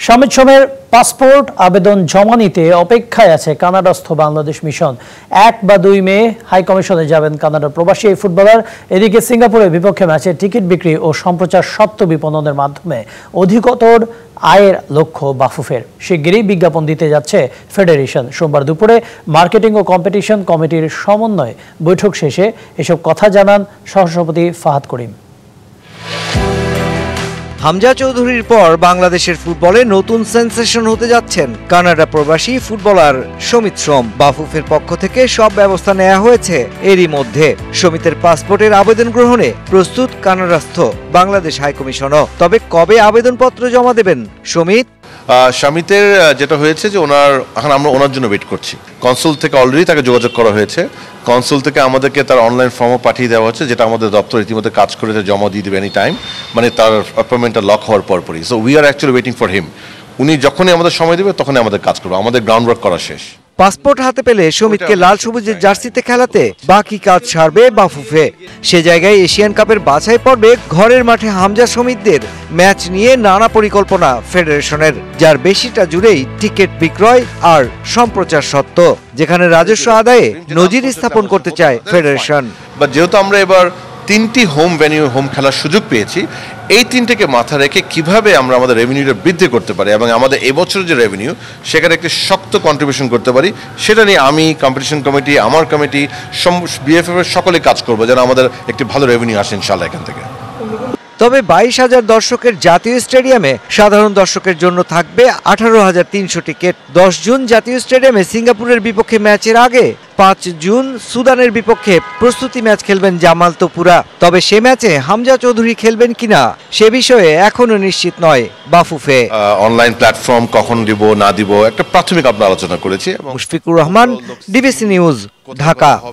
Shamid সোমের passport আবেদন জমা নিতে অপেক্ষায় আছে কানাডাস্থ বাংলাদেশ মিশন। 1 বা 2 মে হাই কমিশনে যাবেন কানাডার প্রবাসী এই ফুটবলার। এদিকে সিঙ্গাপুরের বিপক্ষে ম্যাচে টিকিট বিক্রি ও সম্প্রচার স্বত্ব বিপণনের মাধ্যমে অধিকতর আয়ের লক্ষ্য বাফুফের। শিগগিরই বিজ্ঞাপন দিতে যাচ্ছে ফেডারেশন। সোমবার দুপুরে মার্কেটিং ও কম্পিটিশন কমিটির সমন্বয় বৈঠক শেষে এসব কথা জানান সহসভাপতি ফাহাদ করিম। হামজা চৌধুরীর পর বাংলাদেশের ফুটবলে নতুন সেন্সেশন হতে যাচ্ছেন কানাডা প্রবাসী ফুটবলার শমিত সোম। বাফুফের পক্ষ থেকে সব ব্যবস্থা নেওয়া হয়েছে। এরই মধ্যে শমিতের পাসপোর্টের আবেদন গ্রহণে প্রস্তুত কানাডাস্থ বাংলাদেশ হাইকমিশনও। তবে কবে আবেদনপত্র জমা দেবেন শমিত? শামিতের যেটা হয়েছে যে এখন আমরা ওনার জন্য ওয়েট করছি। কনসুল থেকে অলরেডি তাকে যোগাযোগ করা হয়েছে। কনসুল থেকে আমাদেরকে তার অনলাইন ফর্মও পাঠিয়ে দেওয়া হচ্ছে, যেটা আমাদের দপ্তর ইতিমধ্যে কাজ করে জমা দিয়ে দেবে এনি টাইম, মানে তার অ্যাপয়েন্টমেন্টটা লক হওয়ার পরপরই। So we are actually waiting for him. উনি যখনই আমাদের সময় দেবে তখনই আমাদের কাজ করবো। আমাদের গ্রাউন্ড ওয়ার্ক করা শেষ। পাসপোর্ট হাতে পেলে শমিতকে লাল সবুজের জার্সিতে খেলাতে বাকি কাজ সারবে বাফুফে। সে জায়গায় এশিয়ান কাপের বাছাই পর্বে ঘরের মাঠে হামজা শমিতদের ম্যাচ নিয়ে নানা পরিকল্পনা ফেডারেশনের, যার বেশিটা জুড়েই টিকিট বিক্রয় আর সম্প্রচার সত্ত্ব, যেখানে রাজস্ব আদায়ে নজির স্থাপন করতে চায় ফেডারেশন। যেহেতু আমরা এবার 3টি হোম খেলার সুযোগ পেয়েছি, এই 3টিকে মাথা রেখে কিভাবে আমরা আমাদের রেভিনিউটা বৃদ্ধি করতে পারি এবং আমাদের এবছরের যে রেভিনিউ সেখানে একটি শক্ত কন্ট্রিবিউশন করতে পারি, সেটা নিয়ে আমি, কম্পিটিশন কমিটি, আমার কমিটি, বিএফএফ এর সকলে কাজ করবো যেন আমাদের একটি ভালো রেভিনিউ আসে ইনশাআল্লাহ এখান থেকে। তবে 22,000 দর্শকের জাতীয় স্টেডিয়ামে সাধারণ দর্শকের জন্য থাকবে 18,300 টিকিট। 10 জুন জাতীয় স্টেডিয়ামে সিঙ্গাপুরের বিপক্ষে ম্যাচের আগে 5 জুন সুদানের বিপক্ষে প্রস্তুতি ম্যাচ খেলবেন জামাল তোপুরা। তবে সে ম্যাচে হামজা চৌধুরী খেলবেন কিনা সে বিষয়ে এখনো নিশ্চিত নয় বাফুফে। অনলাইন প্ল্যাটফর্ম কখন দিব না দিব একটা প্রাথমিক আমরা আলোচনা করেছি। Mushfiqur Rahman, DBC news, Dhaka.